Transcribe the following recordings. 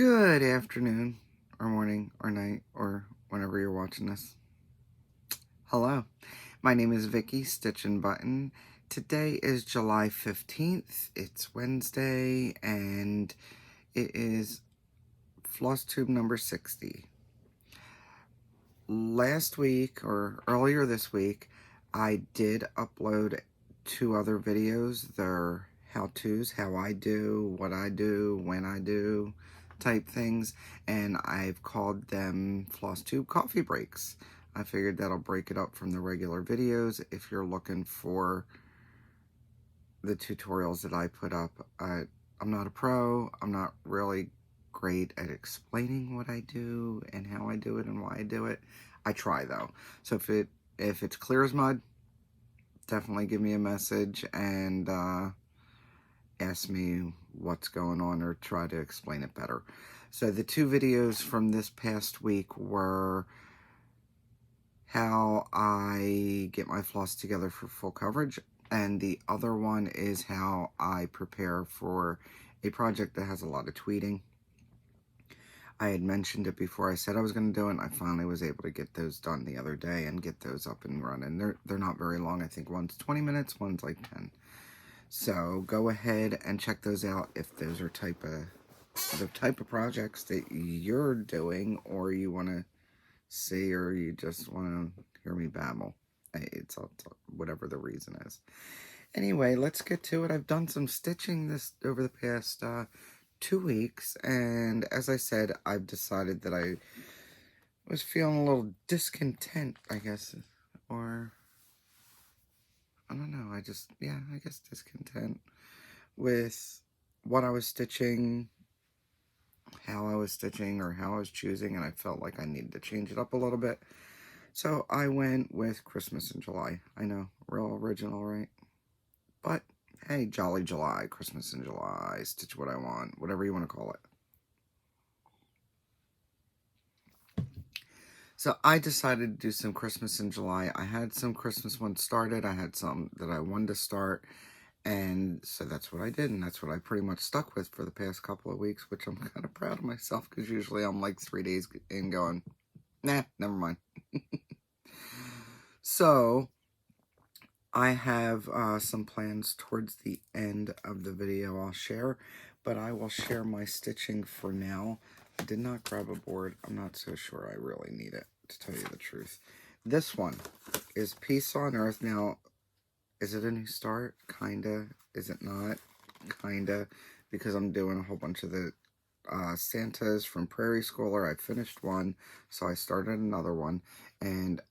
Good afternoon, or morning, or night, or whenever you're watching this. Hello, my name is Vicky, StitchNButton. Today is July 15th. It's Wednesday, and it is Flosstube number 60. Last week, or earlier this week, I did upload 2 other videos. They're how-tos, how I do, what I do, when I do, type things, and I've called them Flosstube coffee breaks. I figured that'll break it up from the regular videos. If you're looking for the tutorials that I put up, I'm not a pro. I'm not really great at explaining what I do and how I do it and why I do it. I try though. So if it's clear as mud, definitely give me a message and ask me what's going on or try to explain it better. So the 2 videos from this past week were how I get my floss together for full coverage, and the other one is how I prepare for a project that has a lot of tweeting. I had mentioned it before I said I was going to do it, and I finally was able to get those done the other day and get those up and running. They're not very long. I think one's 20 minutes, one's like 10. So go ahead and check those out if those are the type of projects that you're doing, or you want to see, or you just want to hear me babble. It's whatever the reason is. Anyway, let's get to it. I've done some stitching over the past 2 weeks, and as I said, I've decided that I was feeling a little discontent, I guess, or I don't know, I guess discontent with what I was stitching, how I was stitching, or how I was choosing, and I felt like I needed to change it up a little bit. So I went with Christmas in July. I know, real original, right? But hey, Jolly July, Christmas in July, stitch what I want, whatever you want to call it. So I decided to do some Christmas in July. I had some Christmas ones started. I had some that I wanted to start. And so that's what I did. And that's what I pretty much stuck with for the past couple of weeks, which I'm kind of proud of myself, because usually I'm like 3 days in going, nah, never mind. So I have some plans towards the end of the video I'll share, but I will share my stitching for now. I did not grab a board. I'm not so sure I really need it, to tell you the truth. This one is Peace on Earth. Now, is it a new start? Kinda. Is it not? Kinda. Because I'm doing a whole bunch of the Santas from Prairie Schooler. I finished one, so I started another one, and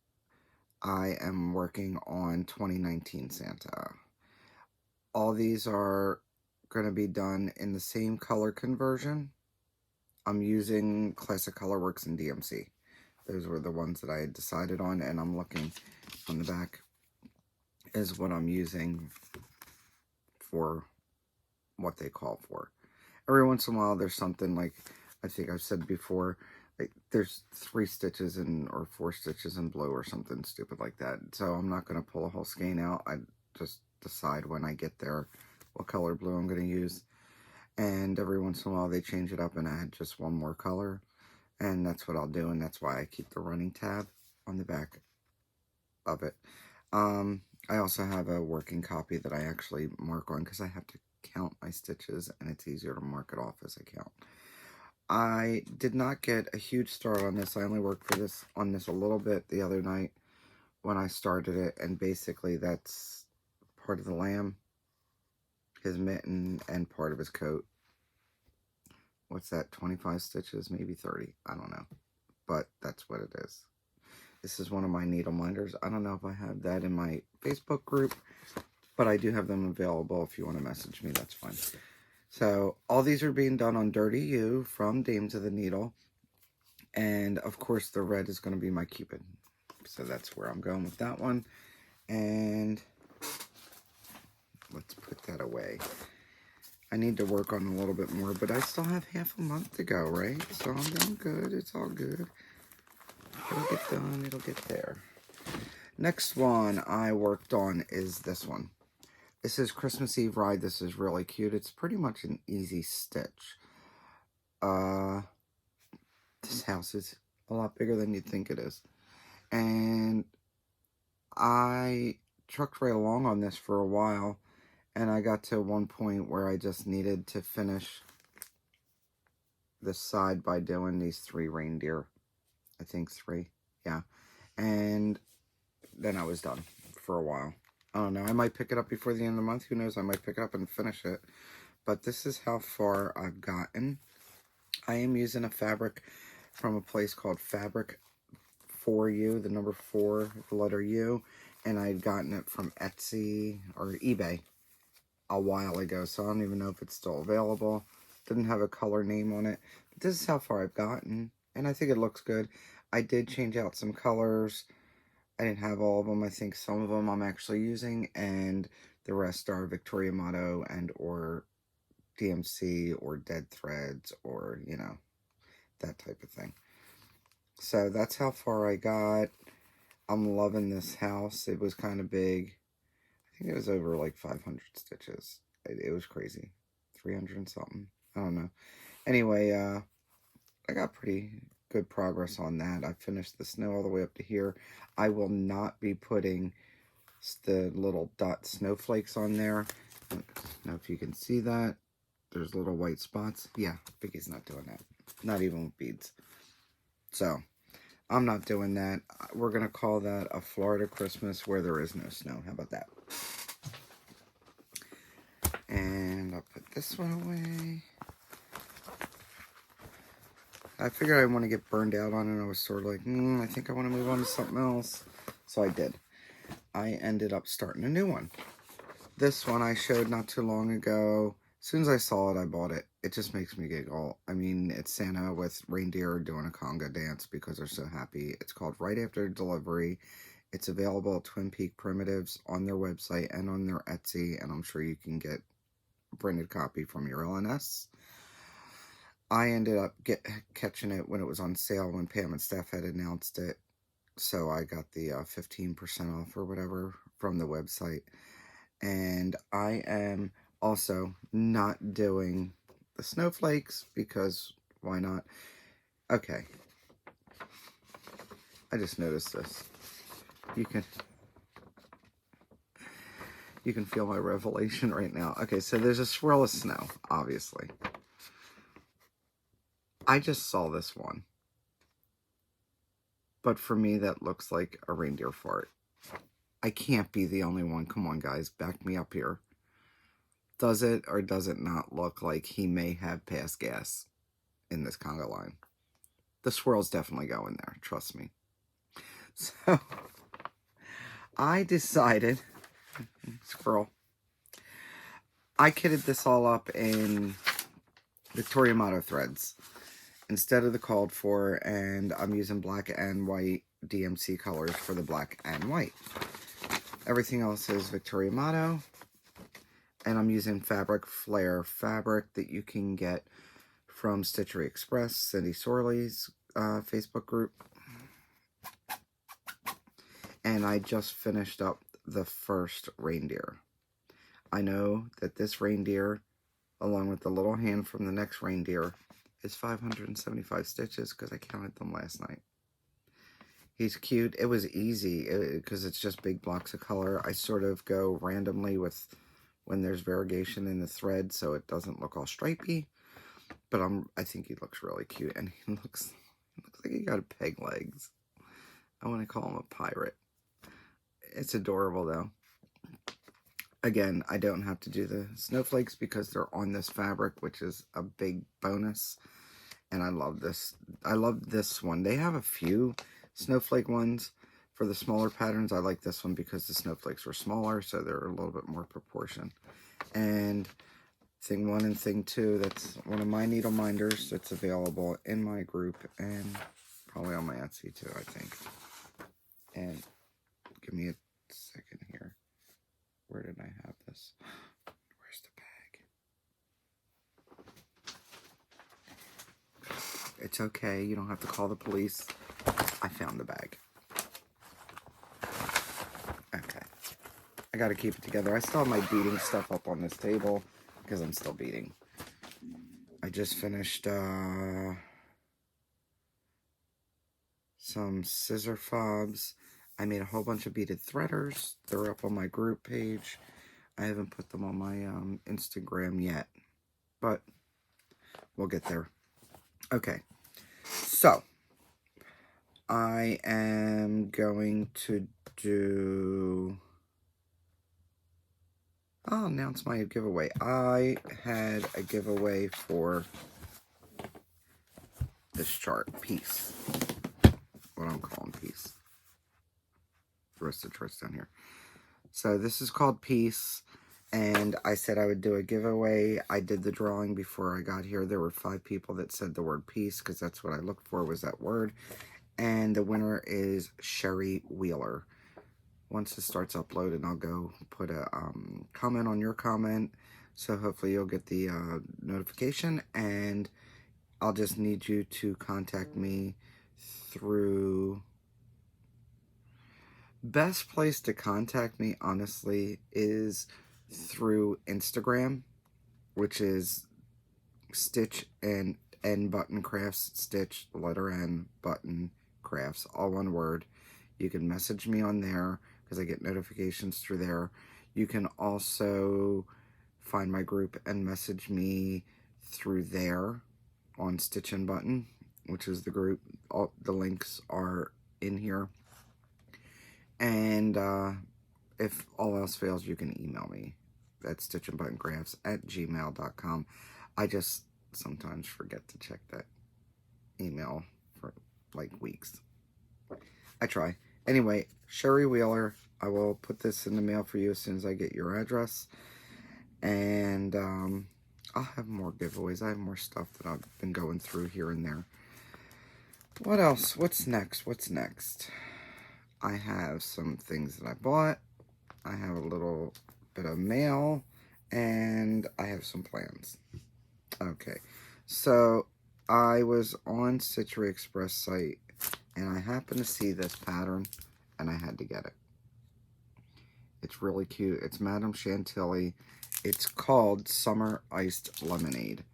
I am working on 2019 Santa. All these are going to be done in the same color conversion. I'm using Classic Colorworks and DMC. Those were the ones that I had decided on, and I'm looking on the back is what I'm using for what they call for. Every once in a while there's something like, I think I've said before, like there's 3 stitches in, or 4 stitches in blue or something stupid like that. So I'm not going to pull a whole skein out. I just decide when I get there what color blue I'm going to use. And every once in a while they change it up and add just one more color. And that's what I'll do, and that's why I keep the running tab on the back of it. I also have a working copy that I actually mark on, because I have to count my stitches, and it's easier to mark it off as I count. I did not get a huge start on this. I only worked on this a little bit the other night when I started it, and basically that's part of the lamb, his mitten, and part of his coat. What's that, 25 stitches, maybe 30, I don't know, but that's what it is. This is one of my needle minders. I don't know if I have that in my Facebook group, but I do have them available. If you want to message me, that's fine. So all these are being done on Dirty You from DamesoftheNeedle. And of course the red is going to be my Cupid. So that's where I'm going with that one. And let's put that away. I need to work on a little bit more, but I still have half a month to go, right? So I'm doing good. It's all good. It'll get done. It'll get there. Next one I worked on is this one. This is Christmas Eve Ride. This is really cute. It's pretty much an easy stitch. This house is a lot bigger than you'd think it is. And I trucked right along on this for a while, and I got to one point where I just needed to finish this side by doing these 3 reindeer. I think 3, yeah. And then I was done for a while. I don't know, I might pick it up before the end of the month. Who knows, I might pick it up and finish it. But this is how far I've gotten. I am using a fabric from a place called Fabric for You, the number 4, the letter U, and I'd gotten it from Etsy or eBay a while ago, so I don't even know if it's still available. Didn't have a color name on it, but this is how far I've gotten, and I think it looks good. I did change out some colors. I didn't have all of them. I think some of them I'm actually using, and the rest are Victoria Motto and or DMC or dead threads or, you know, that type of thing. So that's how far I got. I'm loving this house. It was kind of big. I think it was over like 500 stitches. It was crazy. 300 and something. I don't know. Anyway, I got pretty good progress on that. I finished the snow all the way up to here. I will not be putting the little dot snowflakes on there. I don't know if you can see that. There's little white spots. Yeah, Vicky's not doing that. Not even with beads. So, I'm not doing that. We're going to call that a Florida Christmas where there is no snow. How about that? And I'll put this one away. I figured I want to get burned out on it. I was sort of like, I think I want to move on to something else. So I did. I ended up starting a new one. This one I showed not too long ago. As soon as I saw it, I bought it. It just makes me giggle. I mean, it's Santa with reindeer doing a conga dance because they're so happy. It's called Right After Delivery. It's available at Twin Peak Primitives on their website and on their Etsy, and I'm sure you can get a printed copy from your LNS. I ended up catching it when it was on sale when Pam and Steph had announced it, so I got the 15% off or whatever from the website. And I am also not doing the snowflakes because why not? Okay. I just noticed this. You can feel my revelation right now. Okay, so there's a swirl of snow, obviously. I just saw this one. But for me, that looks like a reindeer fart. I can't be the only one. Come on, guys. Back me up here. Does it or does it not look like he may have passed gas in this conga line? The swirls definitely go in there. Trust me. So, I decided... Squirrel. I kitted this all up in Victoria Motto threads instead of the called for, and I'm using black and white DMC colors for the black and white. Everything else is Victoria Motto, and I'm using Fabric Flare fabric that you can get from Stitchery Express, Cindy Sorley's Facebook group. And I just finished up the first reindeer. I know that this reindeer, along with the little hand from the next reindeer, is 575 stitches because I counted them last night. He's cute. It was easy because it's just big blocks of color. I sort of go randomly with when there's variegation in the thread so it doesn't look all stripy. But I think he looks really cute, and he looks like he got peg legs. I want to call him a pirate. It's adorable though. Again, I don't have to do the snowflakes because they're on this fabric, which is a big bonus. And I love this. I love this one. They have a few snowflake ones for the smaller patterns. I like this one because the snowflakes were smaller, so they're a little bit more proportion. And thing 1 and thing 2, that's one of my needle minders that's available in my group and probably on my Etsy too, I think. And give me a second here. Where did I have this? Where's the bag? It's okay. You don't have to call the police. I found the bag. Okay. I got to keep it together. I still have my beading stuff up on this table because I'm still beading. I just finished some scissor fobs. I made a whole bunch of beaded threaders. They're up on my group page. I haven't put them on my Instagram yet, but we'll get there. Okay, so I am going to do... I'll announce my giveaway. I had a giveaway for this chart, Peace. What I'm calling Peace. The rest of the chart's down here. So this is called Peace, and I said I would do a giveaway. I did the drawing before I got here. There were 5 people that said the word peace, because that's what I looked for, was that word. And the winner is Sherry Wheeler. Once it starts uploading, I'll go put a comment on your comment, so hopefully you'll get the notification, and I'll just need you to contact me through... Best place to contact me, honestly, is through Instagram, which is StitchNButton Crafts, Stitch, letter N, button, crafts, all one word. You can message me on there, because I get notifications through there. You can also find my group and message me through there on StitchNButton, which is the group. All the links are in here. And if all else fails, you can email me at stitchandbuttoncrafts@gmail.com. I just sometimes forget to check that email for like weeks. I try. Anyway, Sherry Wheeler, I will put this in the mail for you as soon as I get your address. And I'll have more giveaways. I have more stuff that I've been going through here and there. What else? What's next? What's next? I have some things that I bought. I have a little bit of mail. And I have some plans. Okay. So, I was on Stitchery Express site, and I happened to see this pattern, and I had to get it. It's really cute. It's Madame Chantilly. It's called Summer Iced Lemonade,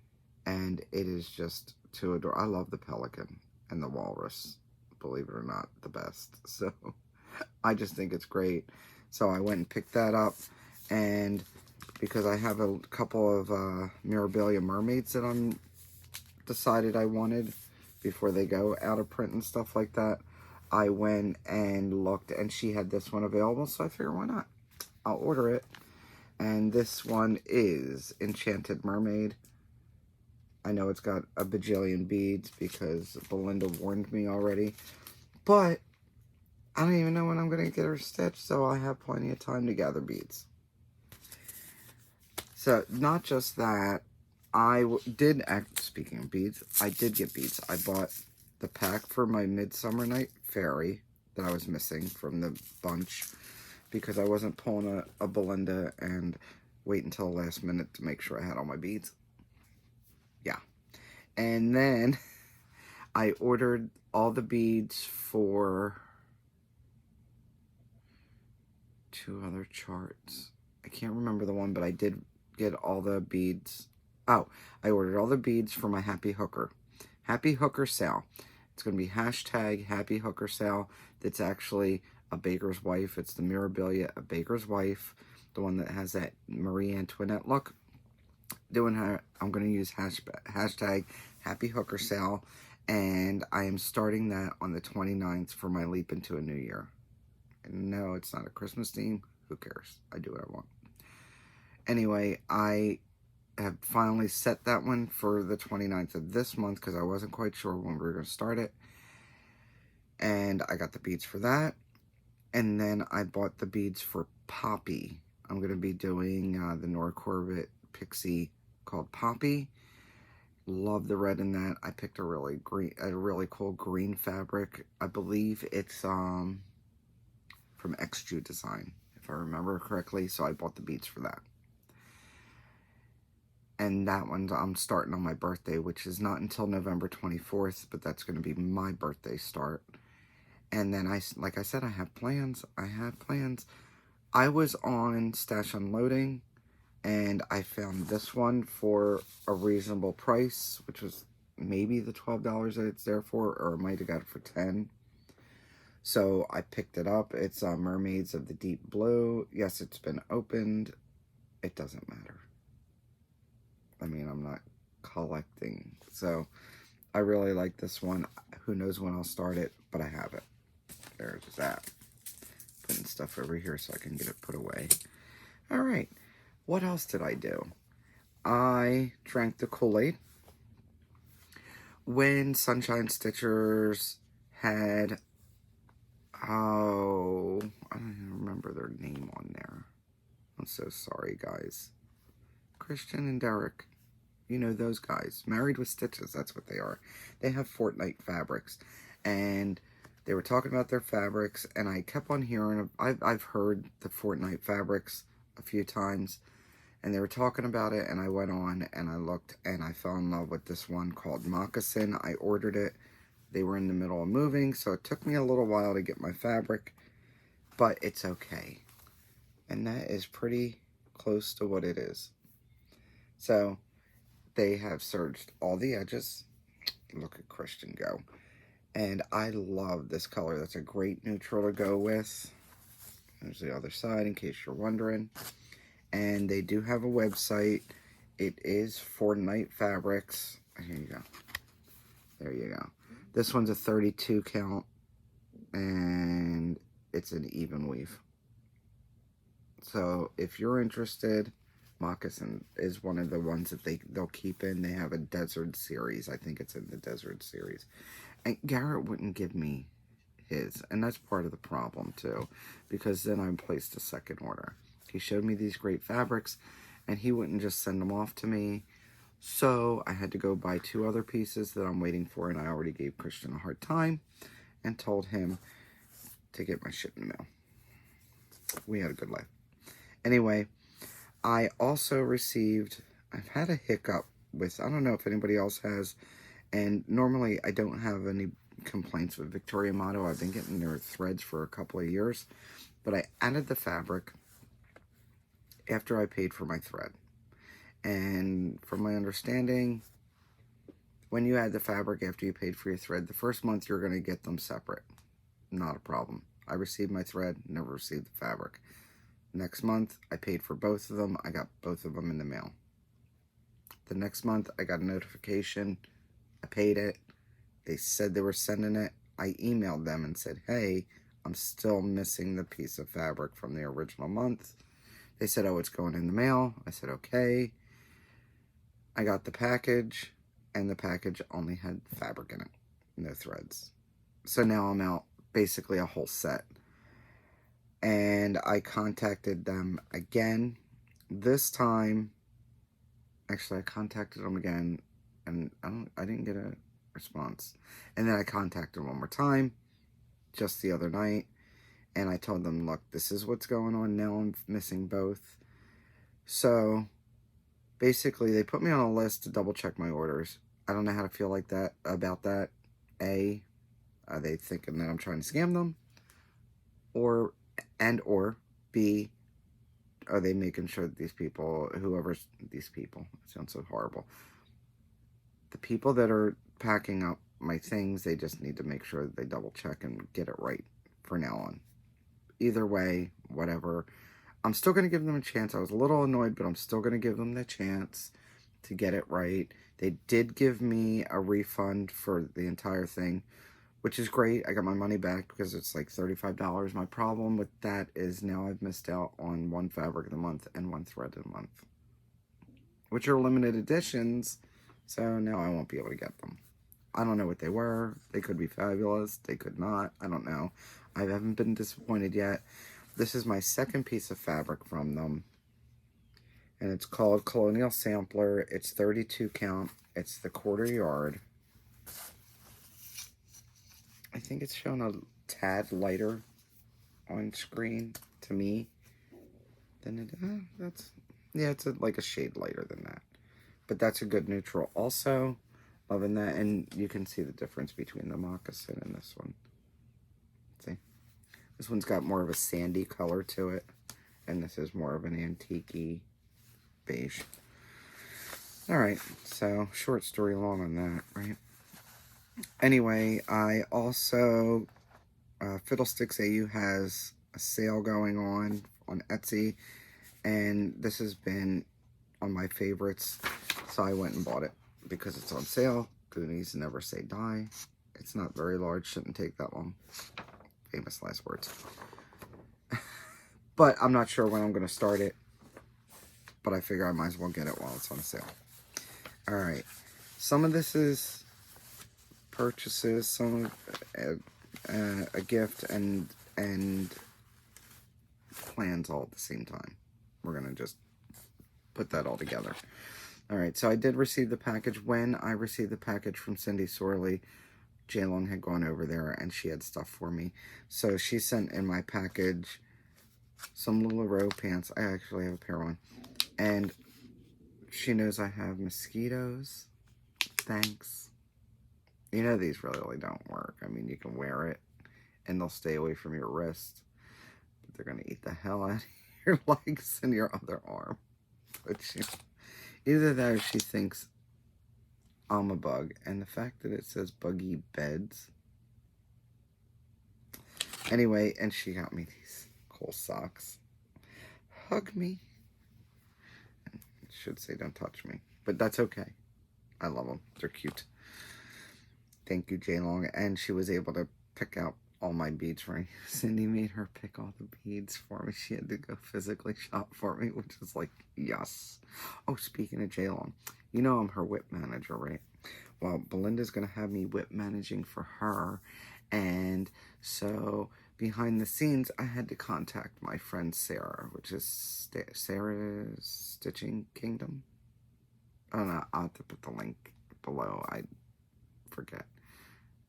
and it is just to adore. I love the pelican and the walrus, believe it or not, the best. So I just think it's great. So I went and picked that up, and because I have a couple of Mirabilia mermaids that I'm decided I wanted before they go out of print and stuff like that, I went and looked, and she had this one available, so I figured, why not? I'll order it. And this one is Enchanted Mermaid. I know it's got a bajillion beads because Belinda warned me already, but I don't even know when I'm going to get her stitched, so I have plenty of time to gather beads. So, not just that, speaking of beads, I did get beads. I bought the pack for my Midsummer Night Fairy that I was missing from the bunch, because I wasn't pulling a Belinda and wait until the last minute to make sure I had all my beads. Yeah. And then I ordered all the beads for 2 other charts. I can't remember the one, but I did get all the beads. Oh, I ordered all the beads for my Happy Hooker. Happy Hooker sale. It's going to be hashtag Happy Hooker sale. That's actually a baker's wife. It's the Mirabilia, a baker's wife. The one that has that Marie Antoinette look. I'm going to use hashtag Happy Hooker sale. And I am starting that on the 29th for my leap into a new year. And no, it's not a Christmas theme. Who cares? I do what I want. Anyway, I have finally set that one for the 29th of this month because I wasn't quite sure when we were going to start it. And I got the beads for that. And then I bought the beads for Poppy. I'm going to be doing the Nora Corbett Pixie called Poppy. Love the red in that. I picked a really cool green fabric. I believe it's from XJU Design, if I remember correctly. So I bought the beads for that. And that one I'm starting on my birthday, which is not until November 24th, but that's going to be my birthday start. And then, like I said, I have plans. I was on Stash Unloading, And I found this one for a reasonable price, which was maybe the $12 that it's there for, or I might have got it for $10. So I picked it up. It's Mermaids of the Deep Blue. Yes, it's been opened. It doesn't matter. I mean, I'm not collecting. So I really like this one. Who knows when I'll start it, but I have it. There's that. Putting stuff over here so I can get it put away. All right. What else did I do? I drank the Kool-Aid. When Sunshine Stitchers had, oh, I don't even remember their name on there. I'm so sorry, guys. Christian and Derek. You know those guys. Married with Stitches, that's what they are. They have Fortnight Fabrics. And they were talking about their fabrics, and I kept on hearing, I've heard the Fortnight Fabrics a few times, and they were talking about it, and I went on, and I looked, and I fell in love with this one called Moccasin. I ordered it. They were in the middle of moving, so it took me a little while to get my fabric, but it's okay. And that is pretty close to what it is. So they have serged all the edges. Look at Christian go. And I love this color. That's a great neutral to go with. There's the other side in case you're wondering. And they do have a website. It is Fortnight Fabrics. Here you go. There you go. This one's a 32 count. And it's an even weave. So if you're interested, Moccasin is one of the ones that they'll keep in. They have a desert series. I think it's in the desert series. And Garrett wouldn't give me his. And that's part of the problem too. Because then I placed a second order. He showed me these great fabrics. And he wouldn't just send them off to me. So I had to go buy 2 other pieces that I'm waiting for. And I already gave Christian a hard time. And told him to get my shit in the mail. We had a good life. Anyway, I also received, I've had a hiccup with, I don't know if anybody else has, and normally I don't have any complaints with Victoria Motto. I've been getting their threads for a couple of years, but I added the fabric after I paid for my thread. And from my understanding, when you add the fabric after you paid for your thread, the first month you're going to get them separate. Not a problem. I received my thread, never received the fabric. Next month, I paid for both of them. I got both of them in the mail. The next month, I got a notification. I paid it. They said they were sending it. I emailed them and said, hey, I'm still missing the piece of fabric from the original month. They said, oh, it's going in the mail. I said, okay. I got the package, and the package only had fabric in it. No threads. So now I'm out basically a whole set. And I contacted them again. This time, actually I contacted them again, and I didn't get a response. And then I contacted them one more time, just the other night, and I told them, look, this is what's going on now. I'm missing both. So basically, they put me on a list to double check my orders. I don't know how to feel like that about that. A, are they thinking that I'm trying to scam them? Or B, are they making sure that these people, these people, it sounds so horrible. The people that are packing up my things, they just need to make sure that they double check and get it right for now on. Either way, whatever. I'm still going to give them a chance. I was a little annoyed, but I'm still going to give them the chance to get it right. They did give me a refund for the entire thing, which is great. I got my money back because it's like $35. My problem with that is now I've missed out on 1 fabric of the month and 1 thread of the month, which are limited editions, so now I won't be able to get them. I don't know what they were. They could be fabulous. They could not. I don't know. I haven't been disappointed yet. This is my second piece of fabric from them, and it's called Colonial Sampler. It's 32 count. It's the 1/4 yard. I think it's shown a tad lighter on screen to me than it. It's like a shade lighter than that, but that's a good neutral. Also, loving that, and you can see the difference between the moccasin and this one. See, this one's got more of a sandy color to it, and this is more of an antique-y beige. Alright, so short story long on that, right? Anyway, I also, fiddlesticksau has a sale going on Etsy, and this has been on my favorites, so I went and bought it because it's on sale. Goonies never say die. It's not very large, shouldn't take that long. Famous last words. But I'm not sure when I'm going to start it, but I figure I might as well get it while it's on sale. Alright, some of this is purchases, some a gift, and plans all at the same time. We're going to just put that all together. Alright, so I did receive the package. When I received the package from Cindy Sorley, Jaylong had gone over there and she had stuff for me. So she sent in my package some LuLaRoe pants. I actually have a pair on. And she knows I have mosquitoes. Thanks. You know these really don't work. I mean, you can wear it and they'll stay away from your wrist. But they're going to eat the hell out of your legs and your other arm. But either that or she thinks I'm a bug. And the fact that it says buggy beds. Anyway, and she got me these cool socks. Hug me. It should say don't touch me. But that's okay. I love them. They're cute. Thank you, Jaylong. And she was able to pick out all my beads for me. Cindy made her pick all the beads for me. She had to go physically shop for me, which is like, yes. Oh, speaking of Jaylong, you know I'm her whip manager, right? Well, Belinda's going to have me whip managing for her. And so behind the scenes, I had to contact my friend Sarah, which is Sarah's Stitching Kingdom. Oh, no, I'll have to put the link below. I forget.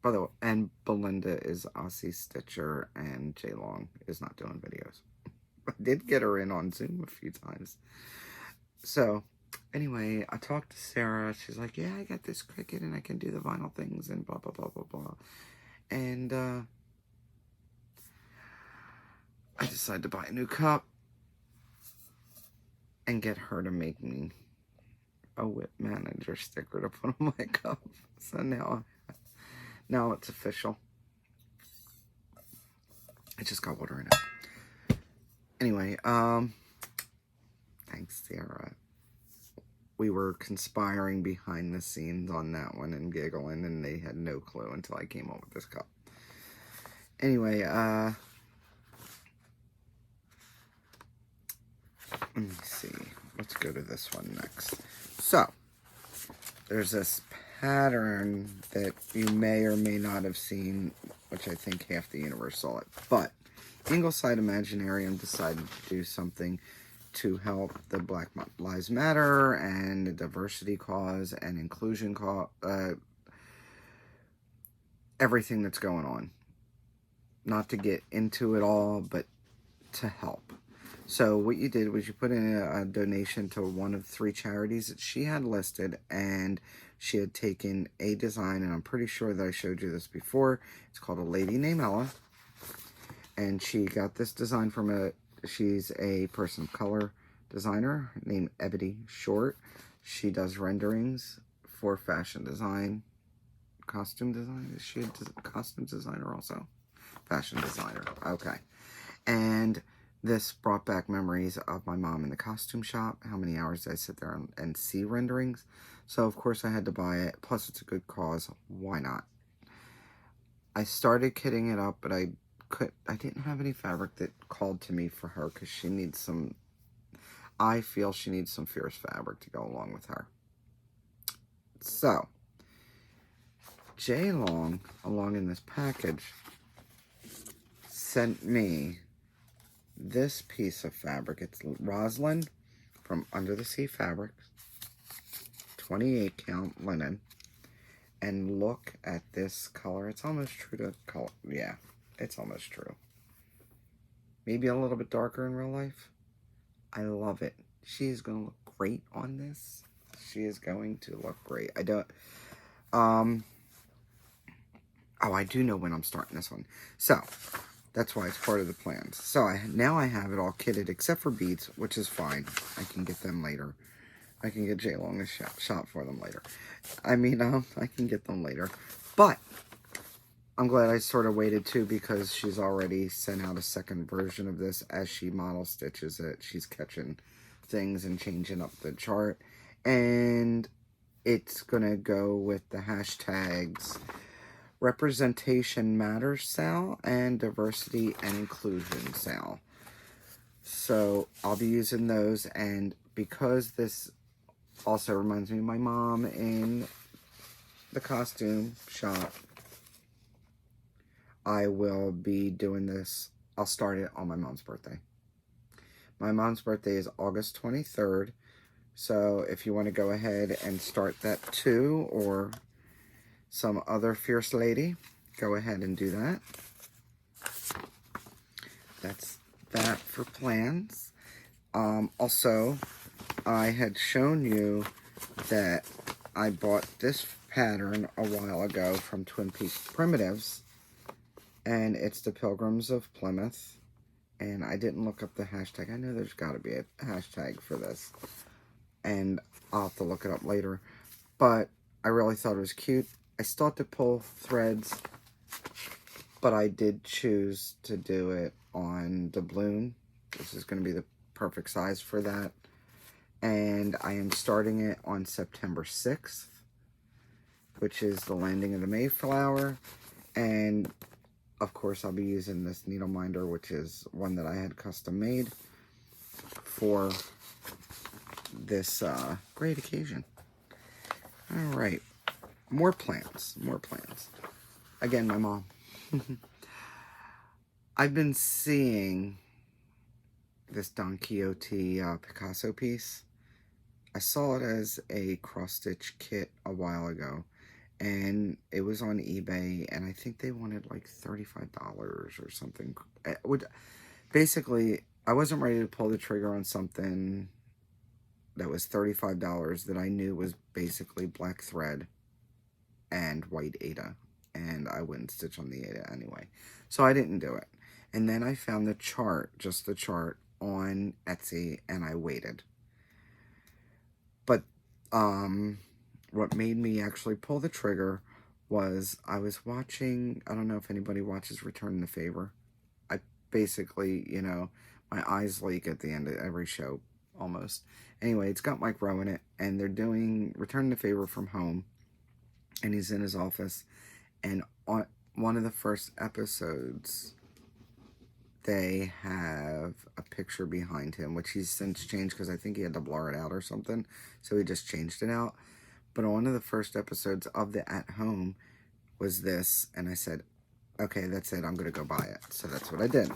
By the way, and Belinda is Aussie Stitcher, and Jaylong is not doing videos. I did get her in on Zoom a few times. So, anyway, I talked to Sarah. She's like, yeah, I got this Cricut, and I can do the vinyl things, and blah, blah, blah, blah, blah. And, I decided to buy a new cup and get her to make me a whip manager sticker to put on my cup. So now it's official. I just got water in it. Anyway, thanks, Sarah. We were conspiring behind the scenes on that one and giggling, and they had no clue until I came up with this cup. Anyway, let me see. Let's go to this one next. So, there's this pattern that you may or may not have seen, which I think half the universe saw it. But Ingleside Imaginarium decided to do something to help the Black Lives Matter and the diversity cause and inclusion cause, everything that's going on. Not to get into it all, but to help. So what you did was you put in a donation to one of 3 charities that she had listed, and she had taken a design, and I'm pretty sure that I showed you this before. It's called A Lady Named Ella, and she got this design from she's a person of color designer named Ebony Short. She does renderings for fashion design, costume design. Is she a costume designer also? Fashion designer, okay. And this brought back memories of my mom in the costume shop. How many hours did I sit there and see renderings? So, of course, I had to buy it. Plus, it's a good cause. Why not? I started kitting it up, but I didn't have any fabric that called to me for her because she needs some... I feel she needs some fierce fabric to go along with her. So, Jaylong, along in this package, sent me this piece of fabric. It's Roslyn from Under the Sea Fabrics, 28 count linen, and look at this color. It's almost true to color. Yeah, it's almost true. Maybe a little bit darker in real life. I love it. She is going to look great on this. She is going to look great. I don't, oh, I do know when I'm starting this one. So, That's why it's part of the plans. So now I have it all kitted except for beads, which is fine. I can get them later. I can get J-Long to shop for them later. I mean, I can get them later. But I'm glad I sort of waited too, because she's already sent out a second version of this as she model stitches it. She's catching things and changing up the chart. And it's going to go with the hashtags Representation Matters Sal and Diversity and Inclusion Sal. So I'll be using those, and because this also reminds me of my mom in the costume shop, I will be doing this. I'll start it on my mom's birthday. My mom's birthday is August 23rd, so if you want to go ahead and start that too, or some other fierce lady, go ahead and do that. That's that for plans. Also, I had shown you that I bought this pattern a while ago from Twin Peaks Primitives, and it's the Pilgrims of Plymouth, and I didn't look up the hashtag. I know there's got to be a hashtag for this, and I'll have to look it up later, but I really thought it was cute. I still have to pull threads, but I did choose to do it on doubloon. This is going to be the perfect size for that. And I am starting it on September 6th, which is the landing of the Mayflower. And, of course, I'll be using this needle minder, which is one that I had custom made for this great occasion. All right. More plans. More plans. Again, my mom. I've been seeing this Don Quixote Picasso piece. I saw it as a cross-stitch kit a while ago, and it was on eBay, and I think they wanted like $35 or something. Basically, I wasn't ready to pull the trigger on something that was $35 that I knew was basically black thread and white Aida, and I wouldn't stitch on the Aida anyway, so I didn't do it. And then I found the chart, just the chart, on Etsy, and I waited. But what made me actually pull the trigger was I was watching, I don't know if anybody watches Return the Favor. I basically, you know, my eyes leak at the end of every show, almost. Anyway, it's got Mike Rowe in it, and they're doing Return the Favor from home, and he's in his office, and on one of the first episodes, they have a picture behind him, which he's since changed because I think he had to blur it out or something, so he just changed it out. But on one of the first episodes of the At Home was this, and I said, okay, that's it, I'm going to go buy it. So that's what I did.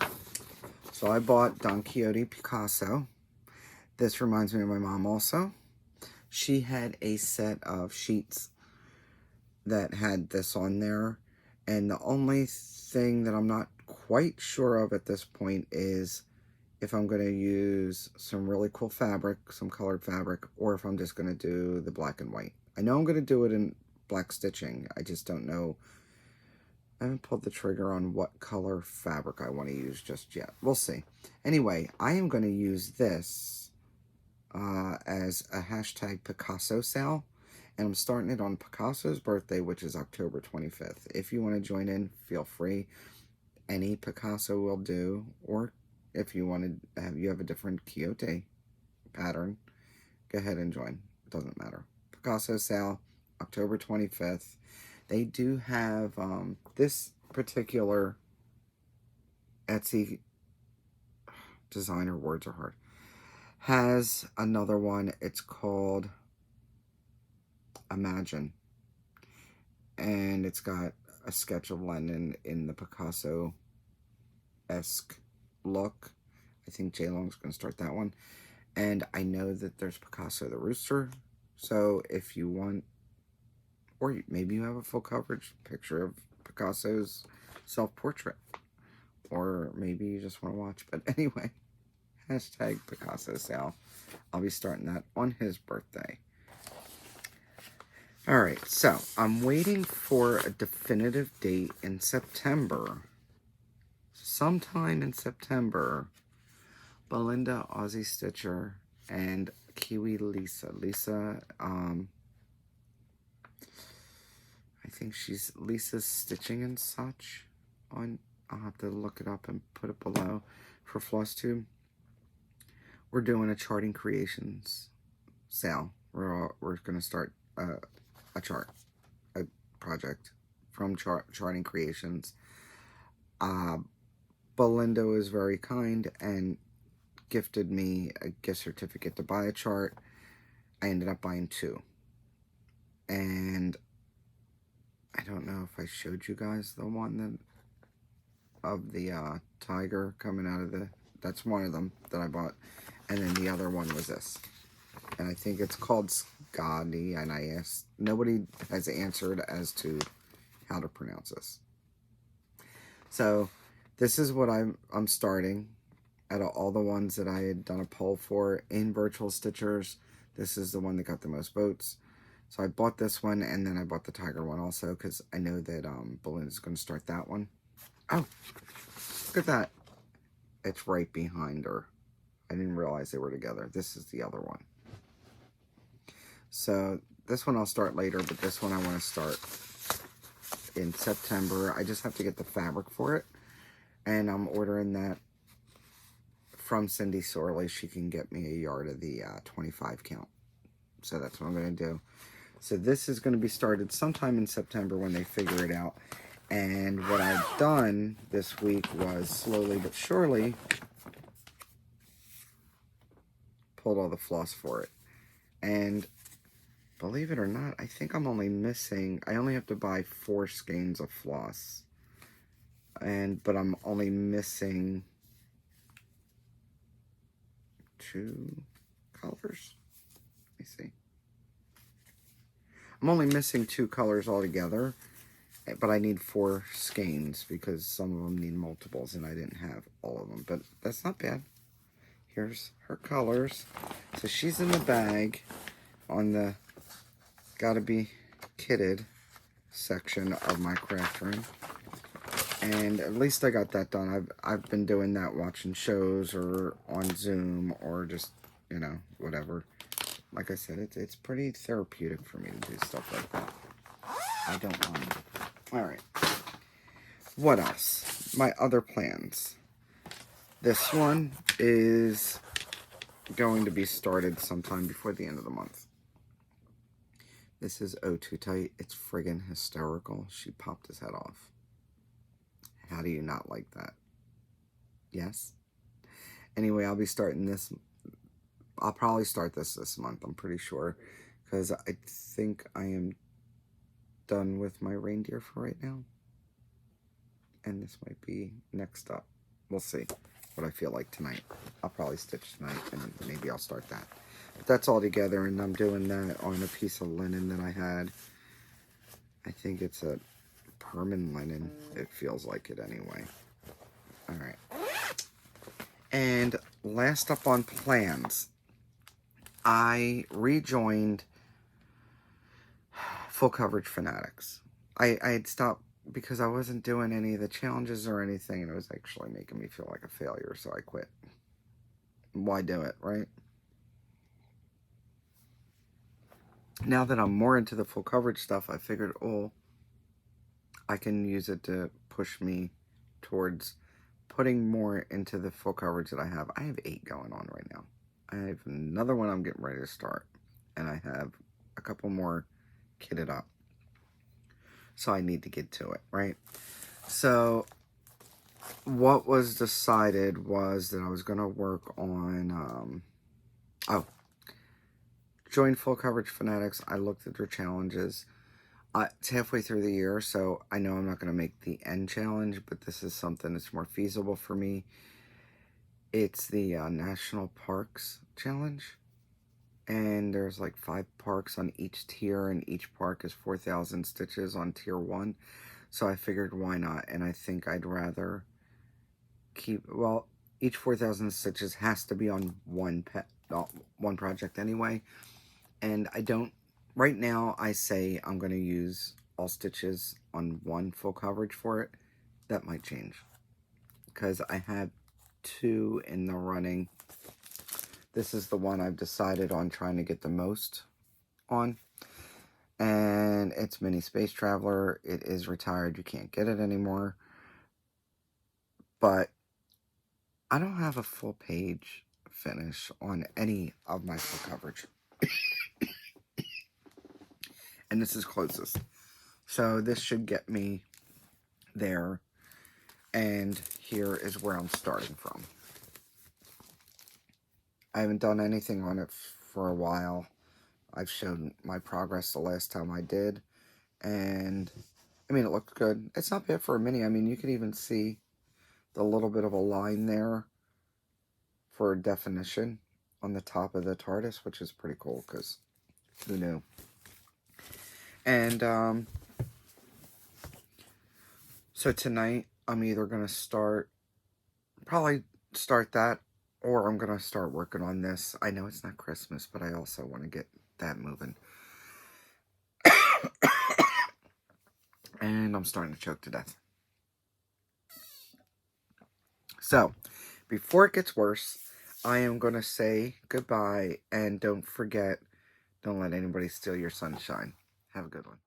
So I bought Don Quixote Picasso. This reminds me of my mom also. She had a set of sheets that had this on there, and the only thing that I'm not quite sure of at this point is if I'm going to use some really cool fabric, some colored fabric, or if I'm just going to do the black and white. I know I'm going to do it in black stitching. I just don't know. I haven't pulled the trigger on what color fabric I want to use just yet. We'll see. Anyway, I am going to use this as a hashtag Picasso sale. And I'm starting it on Picasso's birthday, which is October 25th. If you want to join in, feel free. Any Picasso will do. Or if you want to have, you have a different Quixote pattern, go ahead and join. It doesn't matter. Picasso sale, October 25th. They do have this particular Etsy designer, words are hard, has another one. It's called Imagine, and it's got a sketch of Lennon in the Picasso-esque look. I think J-Long's going to start that one, and I know that there's Picasso the Rooster, so if you want, or maybe you have a full coverage picture of Picasso's self-portrait, or maybe you just want to watch, but anyway, hashtag Picasso sale. I'll be starting that on his birthday. Alright, so I'm waiting for a definitive date in September. sometime in September, Belinda, Aussie Stitcher, and Kiwi Lisa. Lisa, I think she's Lisa's Stitching and Such on, I'll have to look it up and put it below, for Flosstube. We're doing a charting creations sale. We're going to start a project from charting creations. Belinda was very kind and gifted me a gift certificate to buy a chart. I ended up buying 2. And I don't know if I showed you guys the one that of the tiger coming out of the, that's one of them that I bought. And then the other one was this. And I think it's called Scotty, and I asked, nobody has answered as to how to pronounce this. So this is what I'm starting. Out of all the ones that I had done a poll for in virtual Stitchers, this is the one that got the most votes. So I bought this one, and then I bought the tiger one also, because I know that Belinda's going to start that one. Oh, look at that. It's right behind her. I didn't realize they were together. This is the other one. So this one I'll start later, but this one I want to start in September. I just have to get the fabric for it, and I'm ordering that from Cindy Sorley. She can get me a yard of the 25 count. So that's what I'm going to do. So this is going to be started sometime in September when they figure it out. And what I've done this week was slowly but surely pulled all the floss for it. And believe it or not, I think I'm only missing, I only have to buy 4 skeins of floss. But I'm only missing 2 colors. Let me see. I'm only missing 2 colors altogether, but I need 4 skeins because some of them need multiples and I didn't have all of them, but that's not bad. Here's her colors. So she's in the bag on the gotta be kitted section of my craft room. And at least I got that done. I've been doing that watching shows or on Zoom or just, you know, whatever. Like I said, it's pretty therapeutic for me to do stuff like that. I don't mind. Alright. What else? My other plans. This one is going to be started sometime before the end of the month. This is Oh Too Tight. It's friggin' hysterical. She popped his head off. How do you not like that? Yes? Anyway, I'll be starting this. I'll probably start this month, I'm pretty sure. Because I think I am done with my reindeer for right now. And this might be next up. We'll see what I feel like tonight. I'll probably stitch tonight, and maybe I'll start that. But that's all together, and I'm doing that on a piece of linen that I had. I think it's a Perman linen. It feels like it anyway. Alright. And last up on plans, I rejoined Full Coverage Fanatics. I had stopped because I wasn't doing any of the challenges or anything, and it was actually making me feel like a failure, so I quit. Why do it, right? Now that I'm more into the full coverage stuff, I figured, oh, I can use it to push me towards putting more into the full coverage that I have. I have 8 going on right now. I have another one I'm getting ready to start, and I have a couple more kitted up. So I need to get to it, right? So what was decided was that I was going to work on, join Full Coverage Fanatics. I looked at their challenges. It's halfway through the year, so I know I'm not going to make the end challenge, but this is something that's more feasible for me. It's the National Parks Challenge. And there's like 5 parks on each tier, and each park is 4,000 stitches on tier 1. So I figured, why not? And I think I'd rather keep, well, each 4,000 stitches has to be on one project anyway. And I don't, right now I say I'm going to use all stitches on one full coverage for it. That might change. because I have 2 in the running. This is the one I've decided on trying to get the most on. And it's Mini Space Traveler. It is retired. You can't get it anymore. But I don't have a full page finish on any of my full coverage. And this is closest. So this should get me there. And here is where I'm starting from. I haven't done anything on it for a while. I've shown my progress the last time I did. And, I mean, it looked good. It's not bad for a mini. I mean, you can even see the little bit of a line there for definition on the top of the TARDIS, which is pretty cool, because who knew? And, so tonight, I'm either going to probably start that, or I'm going to start working on this. I know it's not Christmas, but I also want to get that moving. And I'm starting to choke to death. So, before it gets worse, I am going to say goodbye, and don't forget, don't let anybody steal your sunshine. Have a good one.